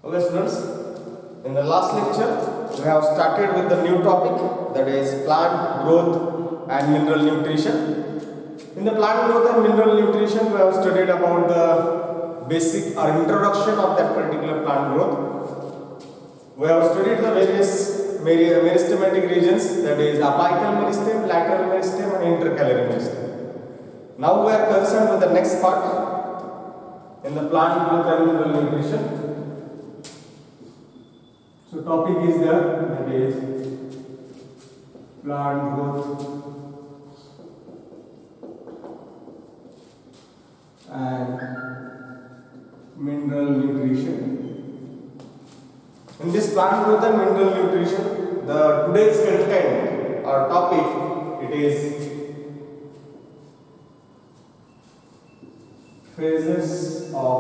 Okay students, in the last lecture we have started with the new topic, that is plant growth and mineral nutrition. In the plant growth and mineral nutrition we have studied about the basic or introduction of that particular plant growth. We have studied the various meristematic regions, that is apical meristem, lateral meristem and intercalary meristem. Now we are concerned with the next part in the plant growth and mineral nutrition. So topic is there, that is plant growth and mineral nutrition. In this plant growth and mineral nutrition, the today's content or topic, it is phases of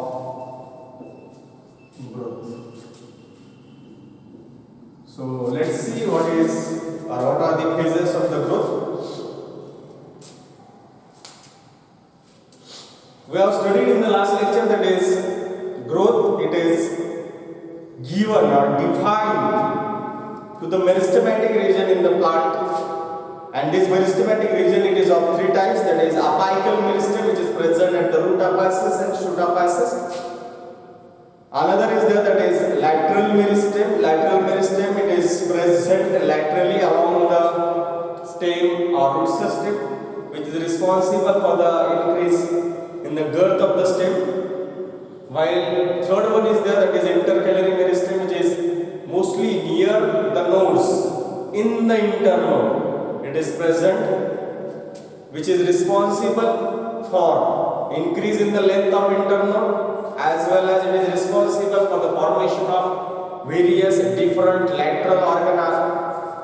growth. So let's see what are the phases of the growth. We have studied in the last lecture, that is growth, it is given or defined to the meristematic region in the plant, and this meristematic region, it is of three types, that is apical meristem, which is present at the root apices and shoot apices. Another is there, that is lateral meristem. Lateral meristem, it is present laterally along the stem or root system, which is responsible for the increase in the girth of the stem. While third one is there, that is intercalary meristem, which is mostly near the nodes in the internode. It is present, which is responsible for increase in the length of internode, as well as it is responsible for the formation of various different lateral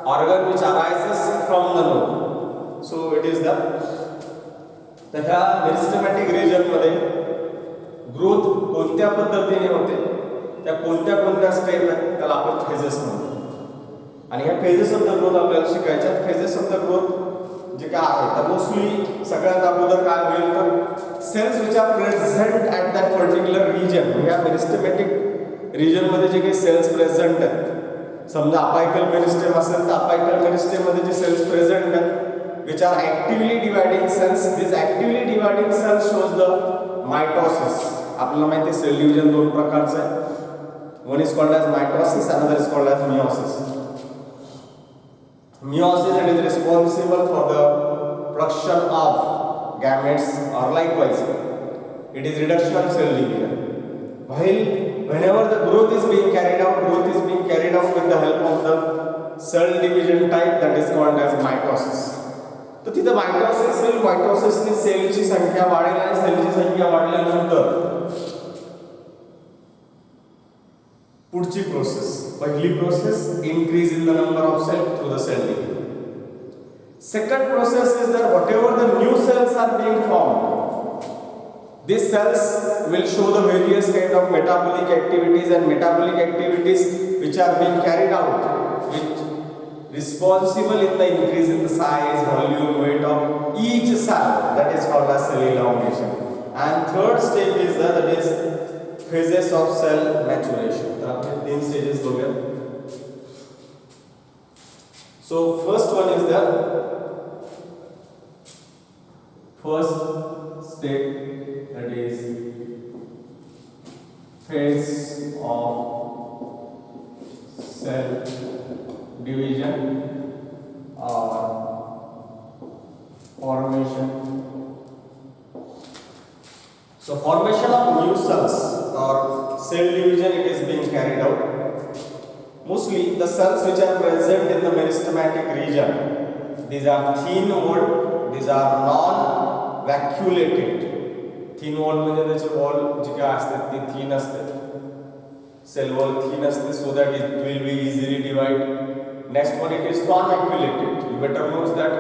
organ which arises from the node. So it is the ह्या meristematic region मध्ये growth कोणत्या पद्धतीने होते, त्या कोणत्या step आहेत त्याला आपण फेजेस म्हणतो. आणि ह्या फेजेस ऑफ द ग्रोथ आपल्याला शिकायच्या. फेजेस ऑफ द ग्रोथ जे काय आहे तर मोस्टली सगळ्यात अगोदर काय होईल तर cells which are present at that particular region. ह्या मेरिस्टेमॅटिक रिजन मध्ये जे काही सेल्स प्रेझेंट आहेत, समजा अपायकल मेरिस्टेम असेल तर अपायकल मेरिस्टेम मध्ये जे सेल्स प्रेझेंट आहेत which are actively dividing cells. This actively dividing cells shows the mitosis. आपल्याला माहिती आहे सेल डिव्हिजन दोन प्रकारचे आहे. One is called as mitosis, another is called as meiosis. Meiosis, it is responsible for the production of gametes, or likewise it is reduction of cell division. While whenever the growth is being carried out with the help of the cell division type, that is called as mitosis. तर तिथं mitosis होईल. मायटोसिसने सेलची संख्या वाढेल आणि सेलची संख्या वाढल्यानंतर पुढची प्रोसेस, पहिली process increase in the number of cell through the cell division. Second process is that whatever the new cells are being formed, these cells will show the various kind of metabolic activities which are being carried out, which responsible in the increase in the size, volume, weight of each cell, that is called as cell elongation. And third stage is that is phases of cell maturation. तर आपण तीन stages बघूया. So first one is the first step, that is phase of cell division or formation. So formation of new cells or cell division, it is being carried out. Mostly the cells which are present in the meristematic region, these are thin walled, these are non vacuolated. Thin wall म्हणजे त्याचे wall जे काय असतात ते thin असते, cell wall thin असते, so that it will be easily divide. Next one, it is non-vacuolated. You better know that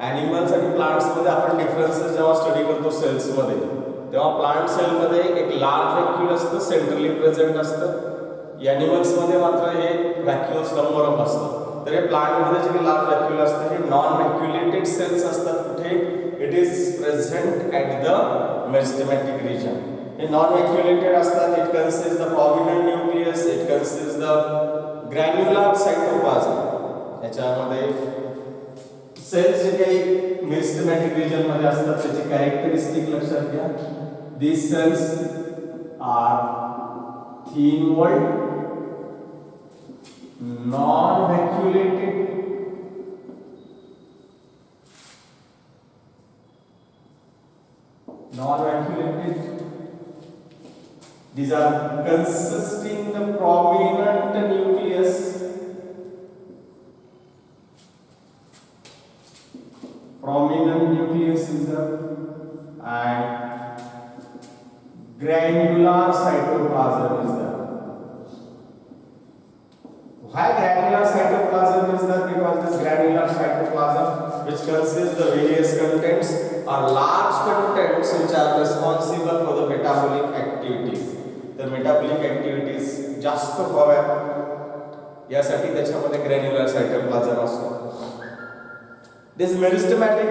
animals and plants मध्ये आपण differences जेव्हा स्टडी करतो सेल्स मध्ये, तेव्हा प्लांट सेल मध्ये एक लार्ज व्हॅक्यूल असतं, सेंट्रली प्रेझेंट असतं. एनिमल्स मध्ये मात्र हे व्हॅक्यूल्स नंबर ऑफ असतात. तर हे प्लांट मध्ये जे लार्ज व्हॅक्यूल असतं हे नॉन व्हॅक्युलेटेड सेल्स असतात. कुठे? It is present at the meristematic region. हे नॉन व्हॅक्युलेटेड असतात. It consist the prominent nucleus, it consist the granular cytoplasm. याच्यामध्ये सेल्स जे काही मेरिस्टेमॅटिक रिजन मध्ये असतात त्याची कॅरेक्टरिस्टिक लक्षात घ्या. These cells are thin-walled, non-vacuolated, these are consisting the prominent nucleus, is there, and granular cytoplasm is there. Why granular cytoplasm is there? Because this granular cytoplasm, which consists the various contents, are large contents which are responsible for the metabolic activities. The metabolic activities जास्त व्हाव्यात यासाठी त्याच्यामध्ये granular cytoplasm असतो. These meristematic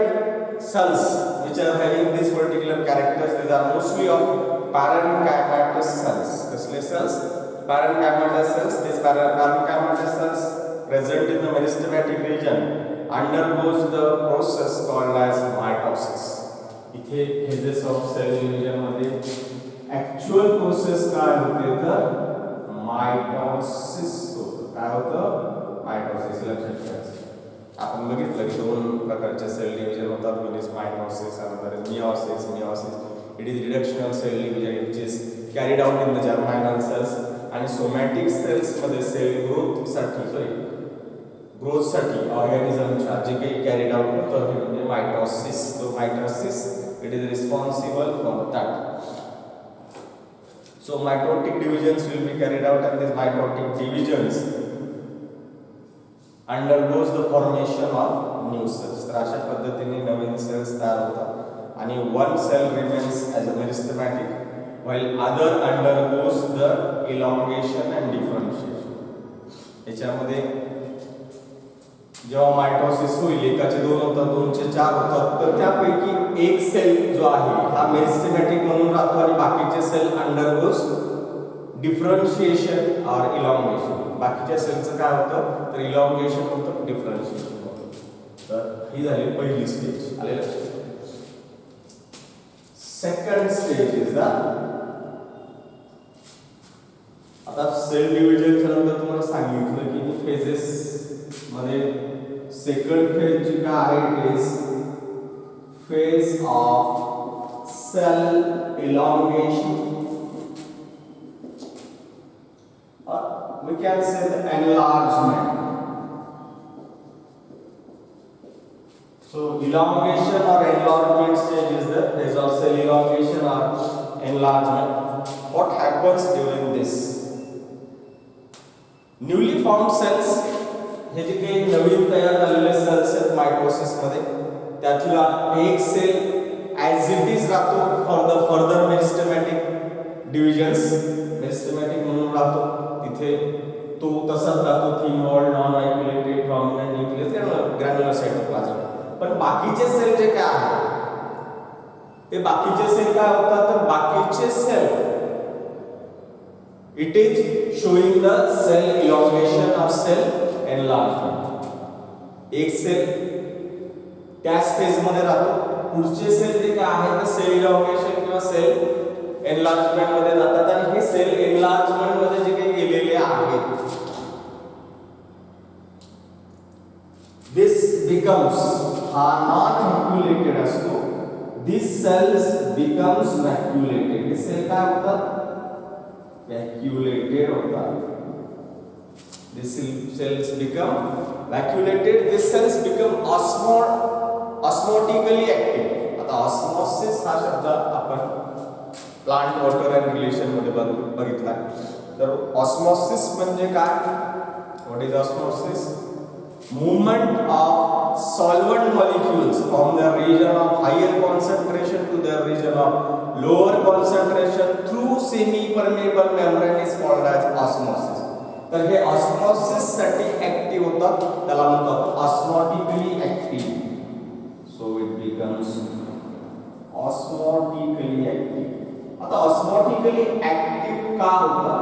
cells which are having these particular characters, these are mostly of parenchymatous cells. कसले cells? Parenchymatous cells. These parenchymatous cells present in the meristematic region undergoes the process called as mitosis. इथे phases of cell division मध्ये actual process काय होते तर mitosis होतं. काय होतं? Mitosis. लक्षात ठेवायचं. आपण बघितलं की दोन प्रकारचे सेल डिव्हिजन होतात. One is mitosis, another is meiosis. It is reductional cell division which is carried out in the germinal cells. आणि सोमॅटिक सेल्स मध्ये सेल ग्रोथसाठी ऑर्गॅनिझमच्या जे काही कॅरीड आउट होतं हे म्हणजे मायटोसिस. तो mitosis it is responsible for that. So mitotic divisions will be carried out, and these mitotic divisions undergoes the formation of new cells. तर अशा पद्धतीने नवीन सेल्स तयार होतात आणि one cell remains as a meristematic while other undergoes the elongation and differentiation. याच्यामध्ये जेव्हा mitosis होईल एकाचे दोन होतात, दोनचे चार होतात, तर त्यापैकी एक सेल जो आहे हा मेरिस्टेमॅटिक म्हणून राहतो आणि बाकीचे सेल अंडरगोज डिफरन्शिएशन और इलॉंगेशन. बाकीच्या सेलचं काय होतं तर इलॉंगेशन होतं, डिफरन्शिएशन होतं. तर ही झाली पहिली स्टेज. आले लक्षात. सेकंड स्टेज इज द, आता सेल डिव्हिजनच्या नंतर तुम्हाला सांगितलं की फेजेस मध्ये सेकंड फेज जी काय आहे is phase of cell elongation, or we can say the enlargement. So elongation or enlargement stage is the phase of cell elongation or enlargement. What happens during this? Newly formed cells, हे जे काही नवीन तयार झालेले sales आहेत mitosis मध्ये, त्यातला एक cell as it is राहतो for the further meristematic divisions. Meristematic म्हणून राहतो तिथे तो तसाच राहतो, thin walled, non vacuolated, prominent nucleus, granular cytoplasm. पण बाकीचे सेल जे काय आहेत ते बाकीचे सेल काय होतात तर बाकीचे cell it is showing the cell elongation और सेल एनलार्जमेंट. एक सेल त्याच फेज मध्ये राहतो, पुढचे सेल जे काय आहेत ते सेल इलॉंगेशन किंवा सेल एनलार्जमेंट मध्ये जातात आणि हे सेल एनलार्जमेंट मध्ये जे काही गेलेले आहेत दिस बिकम्स, हा नॉन व्हॅक्युलेटेड असतो, दिस सेल्स बिकम्स व्हॅक्युलेटेड. हे सेल काय होतात व्हॅक्युलेटेड होतात. These cells become vacuolated. These cells become osmotically active. आता ऑस्मोसिस हा शब्द आपण प्लांट वॉटर अँड रिलेशन मध्ये बघितला. तर ऑस्मोसिस म्हणजे काय? What is osmosis? Movement of solvent molecules from the region of higher concentration to the region of lower concentration through semi permeable membrane is called as osmosis. तर हे osmosis साठी active होतात, त्याला म्हणतात osmotically active. So it becomes osmotically active. आता osmotically active का होता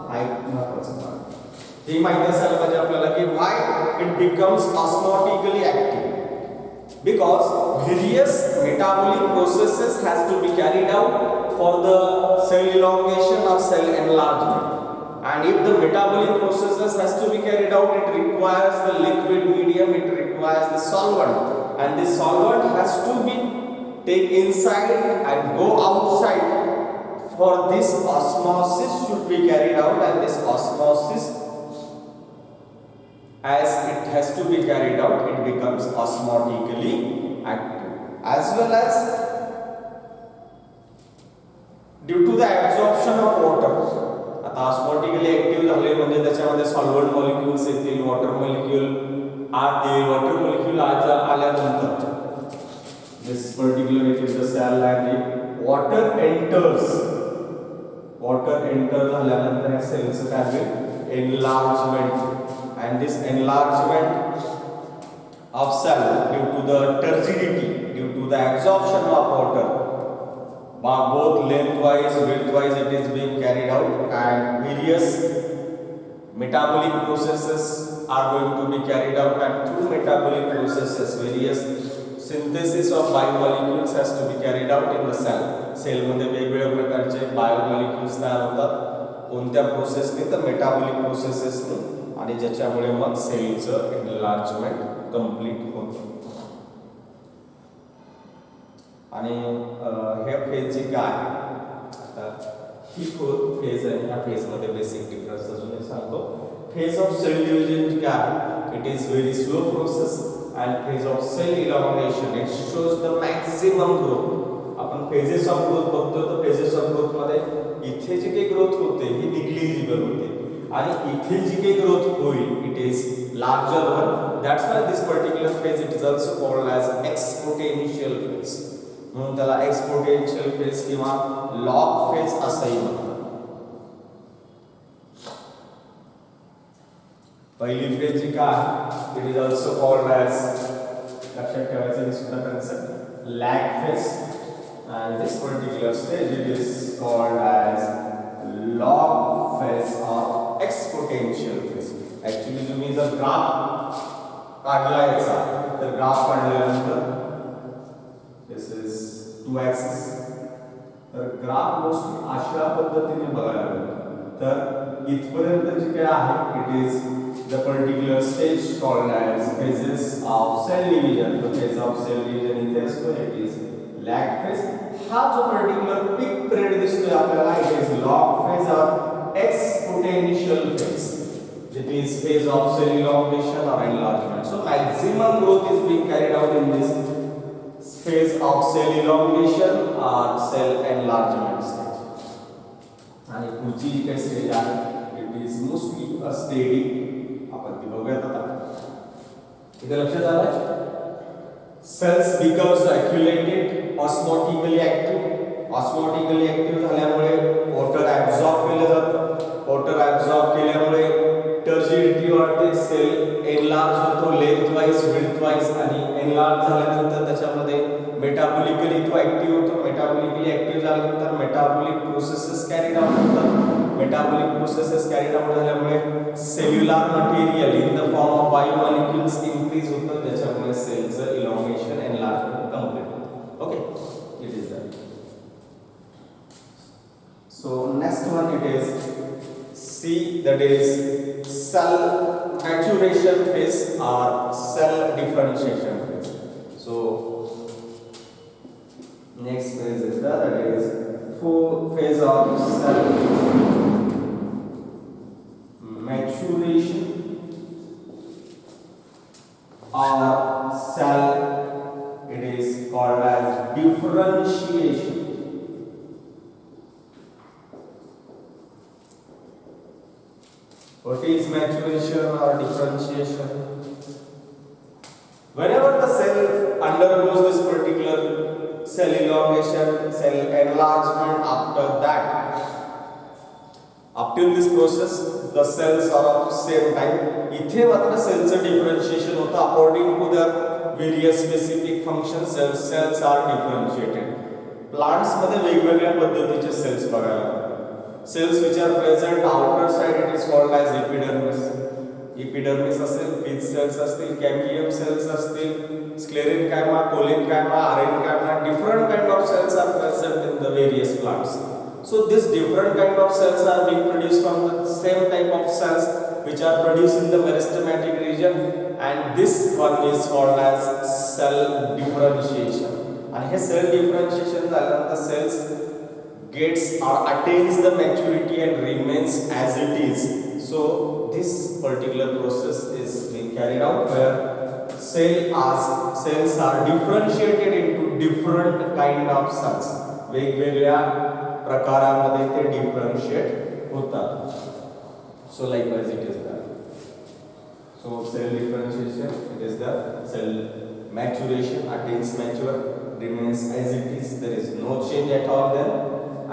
हा एक महत्त्वाचा भाग हे माहिती असायला पाहिजे आपल्याला की why it becomes osmotically active because various metabolic processes has to be carried out for the cell elongation or cell enlargement, and if the metabolic processes has to be carried out, it requires the liquid medium, it requires the solvent, and this solvent has to be take inside and go outside. For this osmosis should be carried out, and this osmosis, as it has to be carried out, it becomes osmotically active, as well as due to the absorption of water. आता osmotically active झाले म्हणजे त्याच्यामध्ये solvent molecules येतील, water molecule आत येईल. Water molecule आत आल्यानंतर this particular if is the cell and water enters, water enter झाल्यानंतर या सेलचं काय होईल enlargement, and this enlargement of cell due to the turgidity, due to the absorption of water, both lengthwise, widthwise it is being carried out, and various metabolic processes are going to be carried out, and through metabolic processes various synthesis of biomolecules has to be carried out in the cell. Cell मध्ये वेगवेगळ्या प्रकारचे biomolecules तयार होतात कोणत्या प्रोसेसने तर metabolic प्रोसेसेसने, आणि ज्याच्यामुळे मग सेलचं enlargement complete होतं. आणि हे फेज काय आता ही फेज आहे, ह्या फेज मध्ये बेसिक डिफरन्स अजून एक सांगतो. फेज ऑफ सेल डिव्हिजन काय, it is very slow process, and phase of cell elongation it shows the maximum growth. आपण फेजेस ऑफ ग्रोथ बघतो तर फेजेस ऑफ ग्रोथ मध्ये इथे जी काही ग्रोथ होते ही निग्लिजिबल होते, आणि इथे जी काही ग्रोथ होईल it is larger one. That's why this particular phase it is also called as exponential phase. म्हणून त्याला एक्सपोटेन्शियल फेज किंवा लॉग फेज असंही म्हणतात. पहिली फेज जी काय it is also called as, लक्षात ठेवायचं हे सुद्धा concept, lag phase, and this particular stage it is called as log phase or exponential phase. Actually तुम्ही जर ग्राफ काढला याचा तर ग्राफ काढल्यानंतर this is 2 axis, तर ग्राफ मोस्टली अशा पद्धतीने बघायला मिळतो. तर इथपर्यंत जे काय आहे it is the particular stage called as phases of cell division. The phase of cell division इथे असतो it is लॅग फेज. हा जो पर्टिक्युलर पीक पिरियड दिसतोय आपल्याला इट इज लॉग फेज और exponential phase. It is phase of cell elongation और enlargement. So maximum growth is being carried out in this phase of cell elongation और cell enlargement stage. आणि पुढची जी काही stage आहे it is mostly a steady. आपण ती बघूयात आता. इथे लक्षात आलं cells becomes accumulated, osmotically active. Osmotically active झाल्यामुळे वॉटर ऍब्सॉर्ब केलं जातं. वॉटर ऍब्सॉर्ब केल्यामुळे टर्जिडिटी वाढते, सेल एनलार्ज होतो लेंथवाइज विड्थवाइज, आणि एनलार्ज झाल्यानंतर त्याच्यामध्ये मेटाबॉलिकली तो ऍक्टिव्ह होतो. मेटाबॉलिकली ऍक्टिव्ह झाल्यानंतर मेटाबॉलिक प्रोसेसेस कॅरीड आउट होतात. मेटाबॉलिक प्रोसेसेस कॅरीड आउट झाल्यामुळे cellular material in the form of biomolecules increase होतं, त्याच्यामुळे सेलचं इलॉंगेशन एनलार्जमेंट कंप्लीट होतं. Okay, it is done. So next one it is C, that is cell maturation phase or cell differentiation phase. So next phase is that is phase of cell maturation or cell, it is called as differentiation. What is maturation or differentiation? Whenever the cell undergoes this particular cell elongation, cell enlargement, after that, up till this process, the cells are of same type. इथे मात्र cells differentiation होता according to their various specific functions. Cells are differentiated. Plants मध्ये वेगवेगळ्या पद्धतीचे cells बघायला मिळतात. Cells which are present outer side it is called as epidermis. Epidermis असेल, pith cells असतील, कॅम्बियम सेल्स असतील, sclerenchyma, कोलेन्कायमा, आरेन्कायमा, different kind of cells are present in the various plants. So this different kind of cells are being produced from the same type of cells which are produced in the meristematic region, and this one is called as cell differentiation. And hey cell differentiation झाल्यानंतर cells gets or attains the maturity and remains as it is. So this particular process is being carried out where cells are differentiated into different kind of cells. वेगवेगळ्या प्रकारामध्ये ते differentiate होतात. So likewise it is that. So cell differentiation, it is the cell maturation, attains mature, remains as it is. There is no change at all there.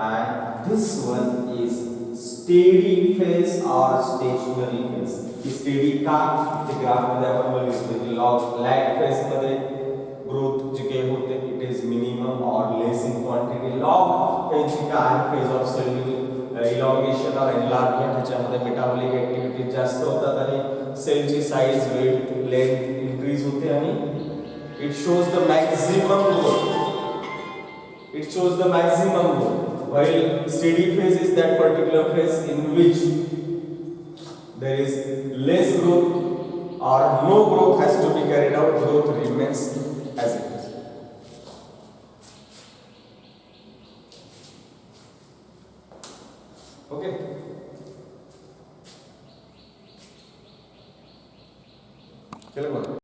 And this one is steady phase or stationary phase. Steady का ते graph मध्ये आपण बघितलं log lag phase मध्ये growth जे काही होते it is minimum और less in quantity. Log phase काय फेज ऑफ सेल इलॉंगेशन और एनलार्जमेंट, ह्याच्यामध्ये मेटाबॉलिक ऍक्टिव्हिटी जास्त होतात आणि सेलची साइज वेट लेंथ इन्क्रीज होते आणि it shows the maximum growth. It shows the maximum growth, while steady phase is that particular phase in which there is less growth or no growth has to be carried out. Growth remains as it is. Okay. चलो बोलो.